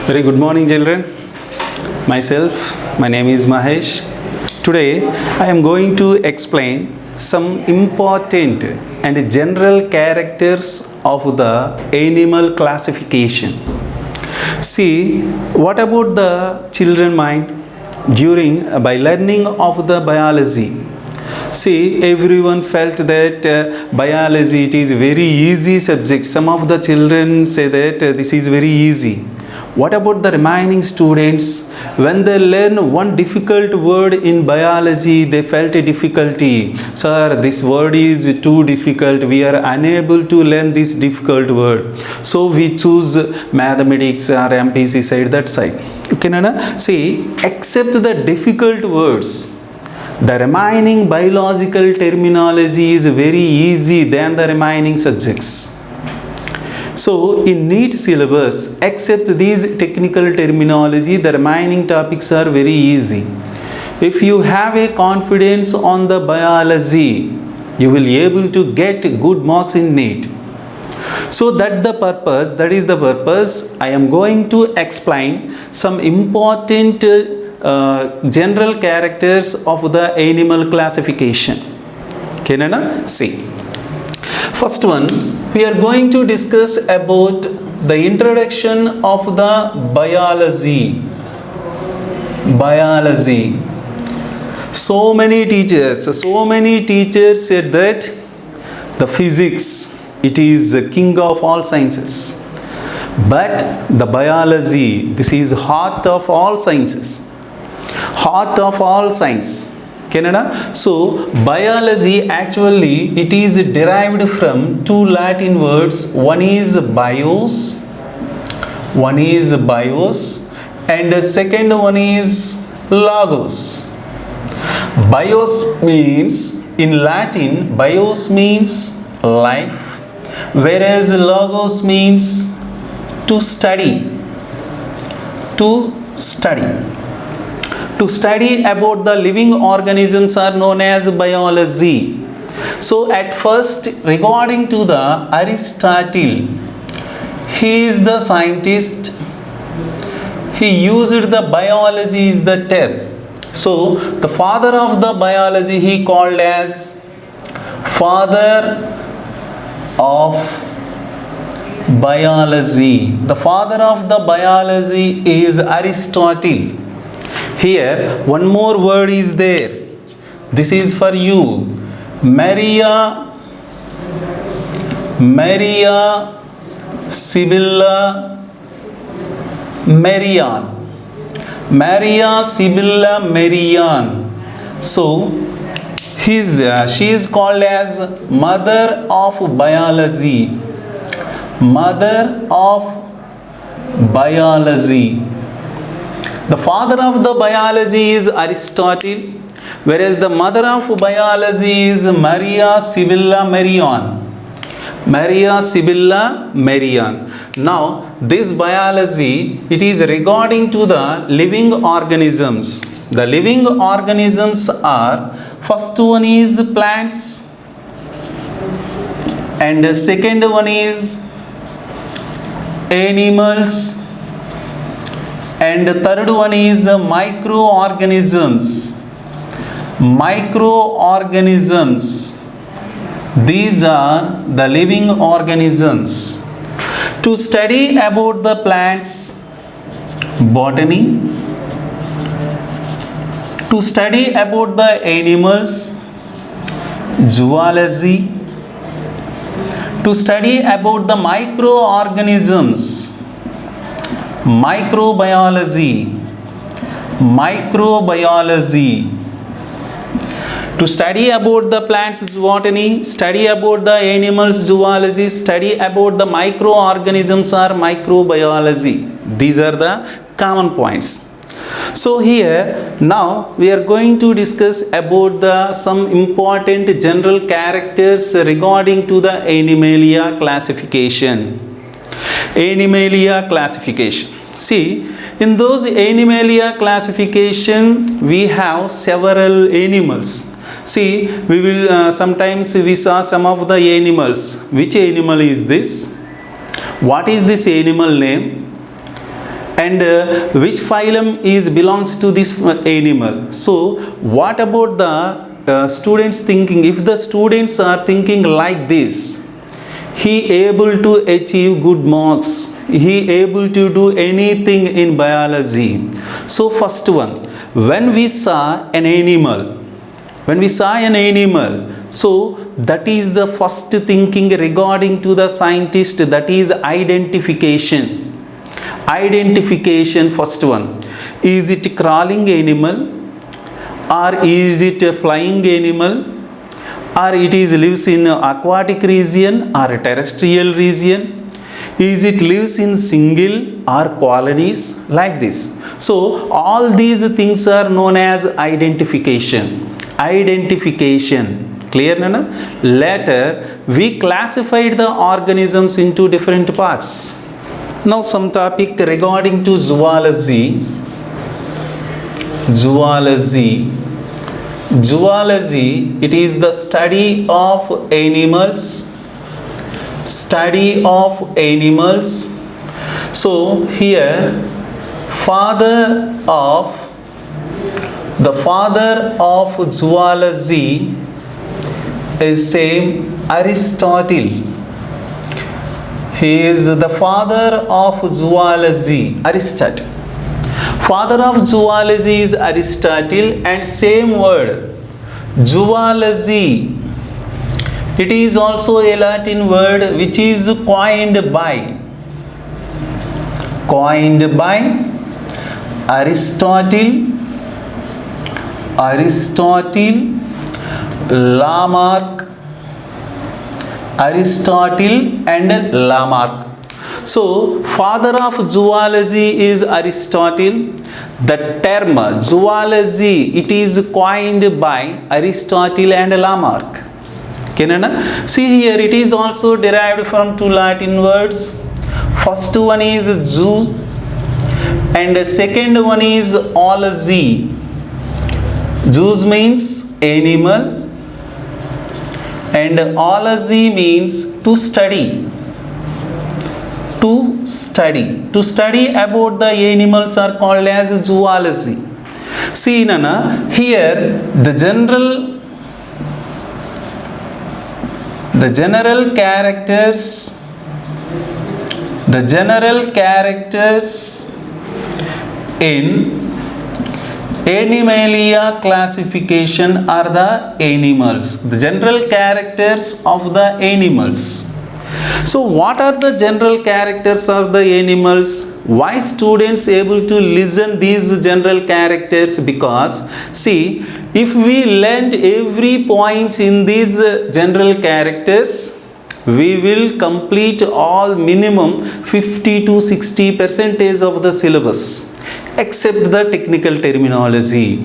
Very good morning, children. My name is Mahesh. Today, I am going to explain some important and general characters of the animal classification. See, what about the children mind during by learning of the biology? See, everyone felt that biology it is very easy subject. Some of the children say that this is very easy. What about the remaining students? When they learn one difficult word in biology, they felt a difficulty. Sir, this word is too difficult. We are unable to learn this difficult word. So we choose mathematics or MPC side, that side. Okay, Nana? See, except the difficult words, the remaining biological terminology is very easy than the remaining subjects. So, in NEET syllabus, except these technical terminology, the remaining topics are very easy. If you have a confidence on the biology, you will be able to get good marks in NEET. So, that is the purpose. I am going to explain some important general characters of the animal classification. Can you see? First one, we are going to discuss about the introduction of the biology. Biology. So many teachers said that the physics, it is the king of all sciences. But the biology, this is heart of all sciences. Heart of all science. Canada. So, biology actually it is derived from two Latin words. One is bios, and the second one is logos. Bios means, in Latin, bios means life, whereas logos means to study. To study about the living organisms are known as biology. So at first, regarding to the Aristotle, he is the scientist. He used the biology is the term. So the father of the biology he called as father of biology. The father of the biology is Aristotle. Here, one more word is there. This is for you. Maria Sibylla Merian. Maria Sibylla Merian. So, she is called as mother of biology. Mother of biology. The father of the biology is Aristotle, whereas the mother of biology is Maria Sibylla Merian. Maria Sibylla Merian. Now, this biology, it is regarding to the living organisms. The living organisms are, first one is plants, and the second one is animals, and the third one is microorganisms. Microorganisms. These are the living organisms. To study about the plants, botany. To study about the animals, zoology. To study about the microorganisms, microbiology. To study about the plants, botany, study about the animals, zoology, study about the microorganisms or microbiology. These are the common points. So here now we are going to discuss about some important general characters regarding to the Animalia classification. Animalia classification. See, in those Animalia classification, we have several animals. See, we will sometimes we saw some of the animals. Which animal is this? What is this animal name? and which phylum is belongs to this animal. So what about the students thinking? If the students are thinking like this, he able to achieve good marks, he able to do anything in biology. So first one, when we saw an animal, so that is the first thinking regarding to the scientist, that is identification. First one, is it crawling animal, or is it a flying animal, or it is lives in aquatic region or terrestrial region, is it lives in single or colonies, like this. So all these things are known as identification. Clear, Nana? Later we classified the organisms into different parts. Now some topic regarding to zoology. Zoology, it is the study of animals. So here the father of zoology is same Aristotle. He is the father of zoology, Aristotle. Father of zoology is Aristotle, and same word zoology, it is also a Latin word which is coined by Aristotle, and Lamarck. So father of zoology is Aristotle. The term zoology, it is coined by Aristotle and Lamarck. See here, it is also derived from two Latin words. First one is zoo, and the second one is ology. Zoos means animal, and ology means to study. To study about the animals are called as zoology. See, Nana, here the general characters in Animalia classification are the animals, the general characters of the animals. So what are the general characters of the animals? Why students able to listen these general characters? Because see, if we learned every point in these general characters, we will complete all minimum 50 to 60% of the syllabus, except the technical terminology.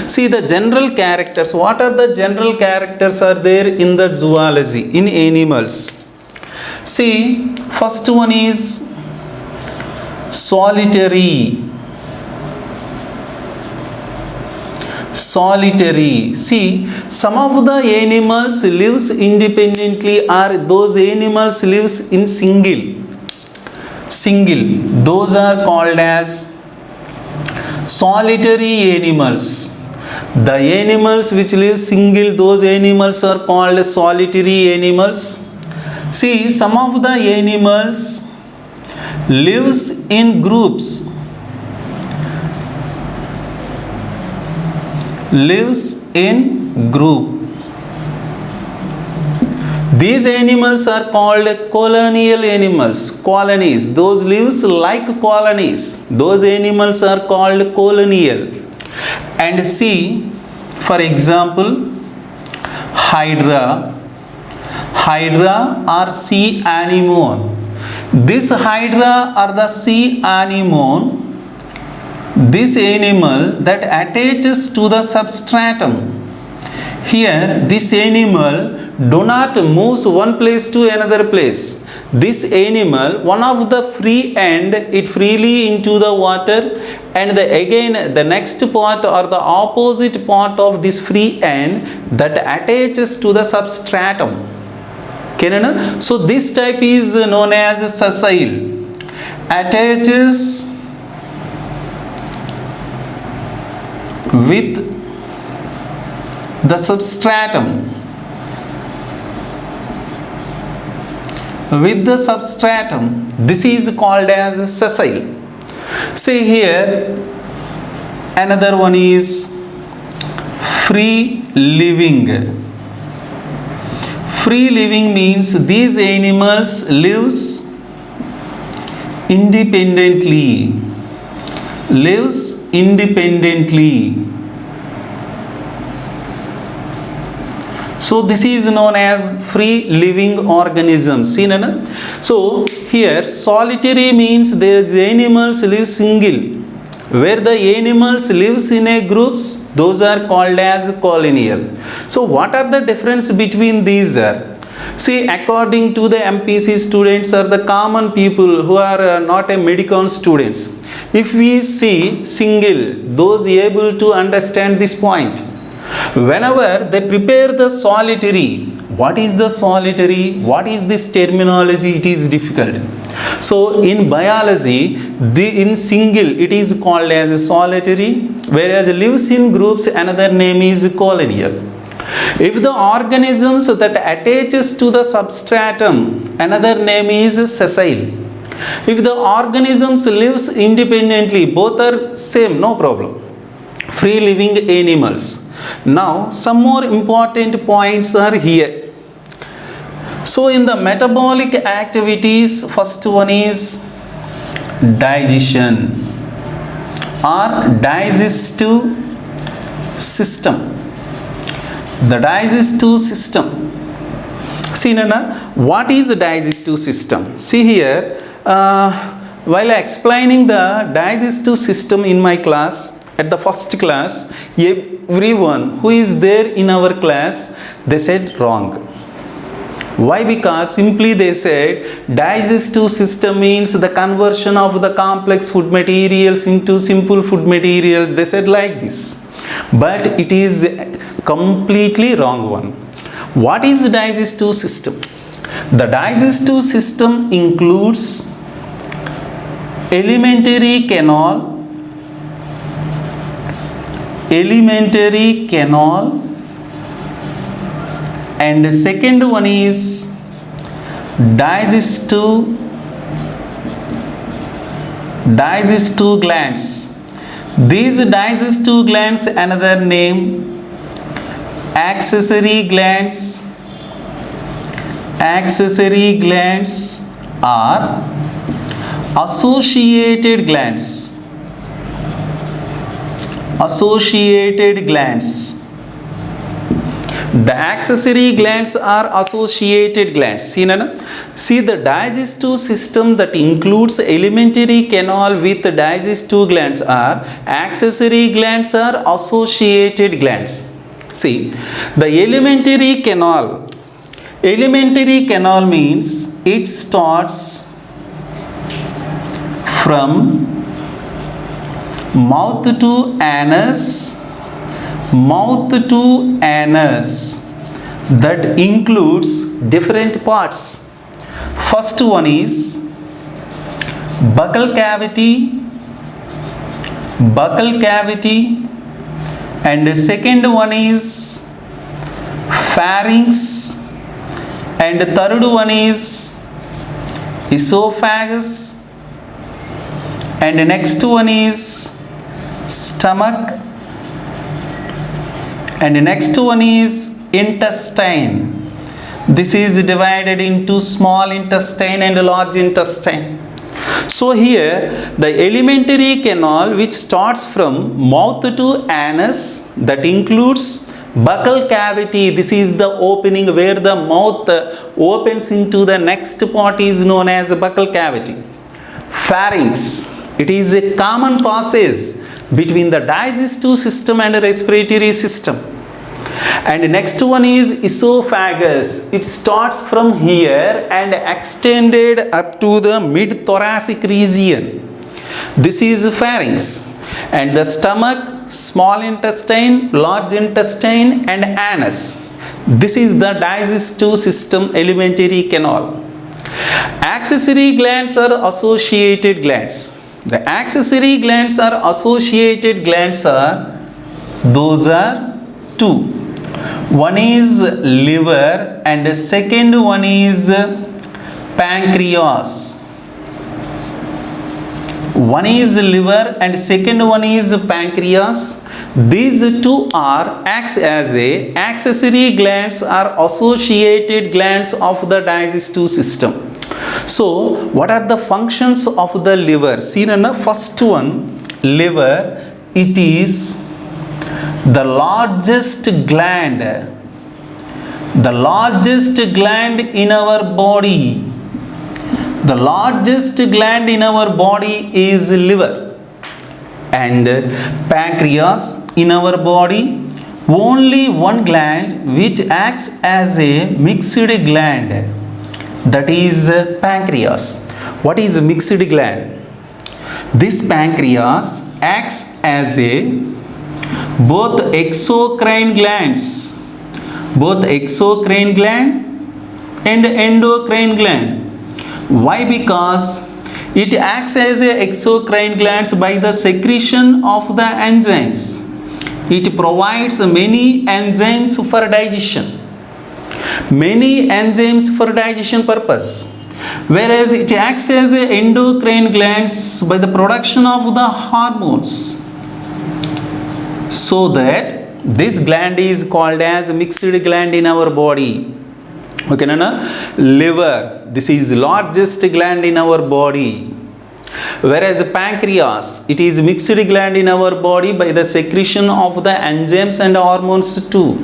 See the general characters. What are the general characters are there in the zoology, in animals? See, first one is solitary. See, some of the animals lives independently, or those animals lives in single. Those are called as solitary animals. The animals which live single, those animals are called solitary animals. See, some of the animals lives in groups. These animals are called colonial animals. Colonies, those lives like colonies. Those animals are called colonial. And see, for example, Hydra or sea anemone. This Hydra or the sea anemone, this animal that attaches to the substratum. Here, this animal do not move one place to another place. This animal, one of the free end, it freely into the water, and again the next part or the opposite part of this free end that attaches to the substratum. So this type is known as sessile. attaches with the substratum. With the substratum, this is called as sessile. See here, another one is free living. Free living means these animals lives independently. Lives independently. So this is known as free living organisms. See, Nana? So here solitary means these animals live single. Where the animals lives in a groups, those are called as colonial. So what are the difference between these are? See, according to the MPC students are the common people who are not a medical students. If we see single, those able to understand this point. Whenever they prepare the solitary, what is the solitary? What is this terminology? It is difficult. So in biology, in single it is called as a solitary, whereas lives in groups another name is colonial. If the organisms that attaches to the substratum, another name is sessile. If the organisms lives independently, both are same, no problem. Free living animals. Now some more important points are here. So in the metabolic activities, first one is digestion or digestive system. The digestive system. See, Nana, what is the digestive system? See here, while explaining the digestive system in my class, at the first class, everyone who is there in our class, they said wrong. Why? Because simply they said digestive system means the conversion of the complex food materials into simple food materials. They said like this. But it is completely wrong one. What is the digestive system? The digestive system includes alimentary canal, and the second one is digestive glands. These digestive glands, another name accessory glands. Accessory glands are associated glands. Associated glands. The accessory glands are associated glands. See, Nana? See, the digestive system that includes alimentary canal with digestive glands are accessory glands are associated glands. See, the alimentary canal. Alimentary canal means it starts from mouth to anus. Mouth to anus, that includes different parts. First one is buccal cavity, and the second one is pharynx, and the third one is esophagus, and the next one is stomach, and the next one is intestine. This is divided into small intestine and large intestine. So here the alimentary canal which starts from mouth to anus, that includes buccal cavity. This is the opening where the mouth opens into the next part is known as buccal cavity. Pharynx, it is a common passage between the digestive system and respiratory system. And next one is esophagus. It starts from here and extended up to the mid-thoracic region. This is pharynx. And the stomach, small intestine, large intestine, and anus. This is the digestive system alimentary canal. accessory glands are associated glands. The accessory glands are associated glands are, those are two. One is liver and the second one is pancreas. One is liver and second one is pancreas. These two acts as a accessory glands are associated glands of the digestive system. So what are the functions of the liver? See in the first one, liver, it is the largest gland in our body. The largest gland in our body is liver. And pancreas in our body, only one gland which acts as a mixed gland, that is pancreas. What is a mixed gland? This pancreas acts as a both exocrine glands and endocrine gland. Why? Because it acts as a exocrine glands by the secretion of the enzymes. It provides many enzymes for digestion. Many enzymes for digestion purpose. Whereas it acts as a endocrine glands by the production of the hormones. So that this gland is called as mixed gland in our body. Okay, Nana? Liver, this is largest gland in our body. Whereas pancreas, it is mixed gland in our body by the secretion of the enzymes and hormones too.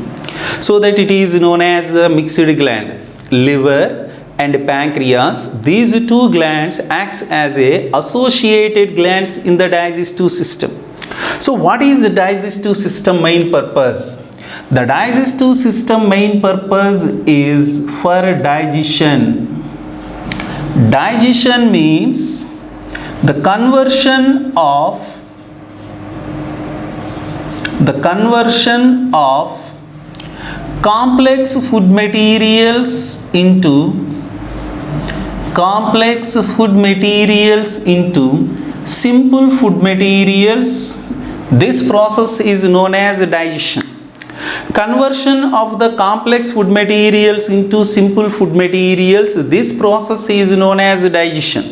So that it is known as the mixed gland. Liver and pancreas, these two glands acts as a associated glands in the digestive system. So what is the digestive system main purpose? The digestive system main purpose is for digestion. Digestion means the conversion of complex food materials into simple food materials. This process is known as digestion. Conversion of the complex food materials into simple food materials, this process is known as digestion.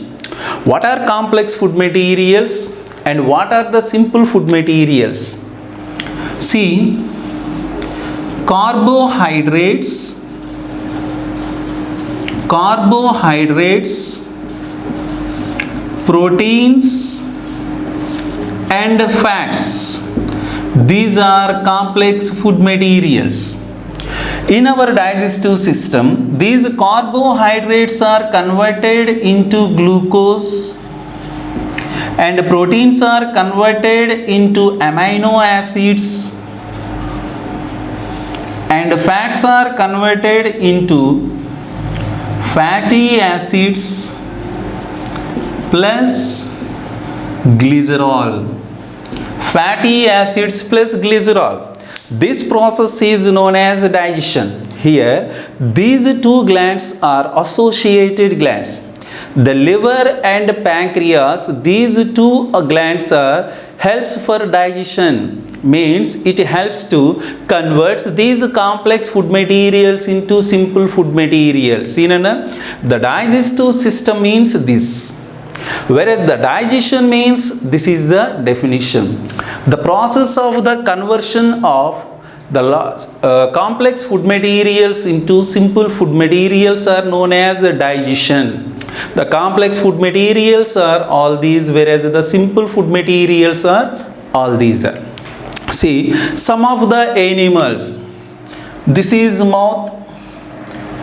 What are complex food materials and what are the simple food materials? See, carbohydrates, proteins and fats. These are complex food materials. In our digestive system, these carbohydrates are converted into glucose and proteins are converted into amino acids and fats are converted into fatty acids plus glycerol. Fatty acids plus glycerol. This process is known as digestion. Here, these two glands are associated glands. The liver and pancreas, these two glands are helps for digestion. Means it helps to convert these complex food materials into simple food materials. See, Nana? The digestive system means this. Whereas the digestion means, this is the definition. The process of the conversion of the complex food materials into simple food materials are known as digestion. The complex food materials are all these, whereas the simple food materials are all these. See, some of the animals, this is mouth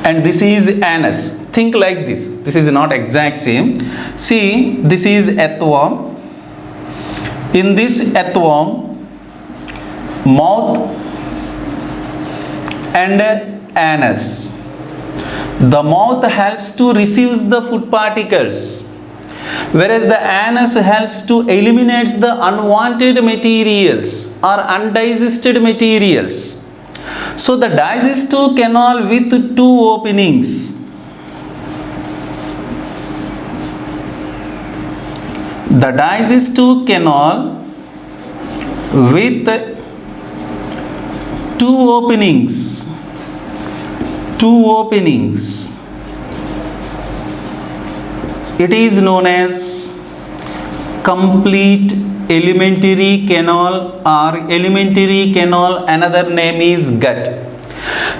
and this is anus. Think like this. This is not exact same. See, this is earthworm. In this earthworm, mouth and anus. The mouth helps to receive the food particles, whereas the anus helps to eliminate the unwanted materials or undigested materials. So the digestive canal with two openings. The digestive canal with two openings. It is known as complete alimentary canal or alimentary canal. Another name is gut.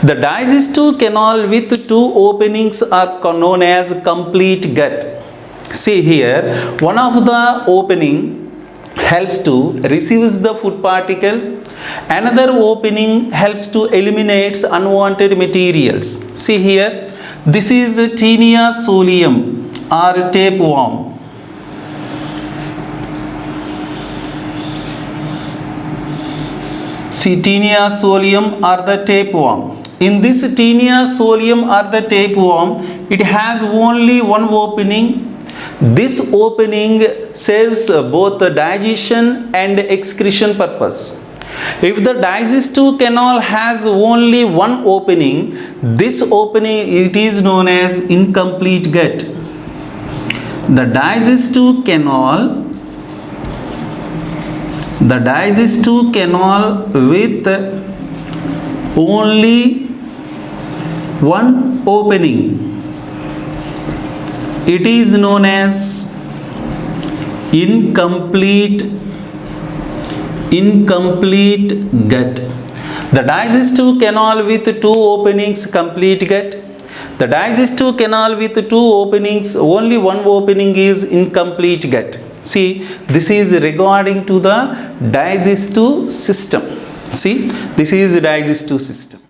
The digestive canal with two openings are known as complete gut. See here, one of the opening helps to receives the food particle. Another opening helps to eliminate unwanted materials. See here, this is Taenia solium or tapeworm. See, Taenia solium or the tapeworm. In this Taenia solium or the tapeworm, it has only one opening. This opening serves both the digestion and excretion purpose. If the digestive canal has only one opening, this opening it is known as incomplete gut. The digestive canal with only one opening, it is known as incomplete gut. The digestive canal with two openings, complete gut. The digestive canal with two openings, only one opening is incomplete gut. See, this is regarding to the digestive system. See, this is the digestive system.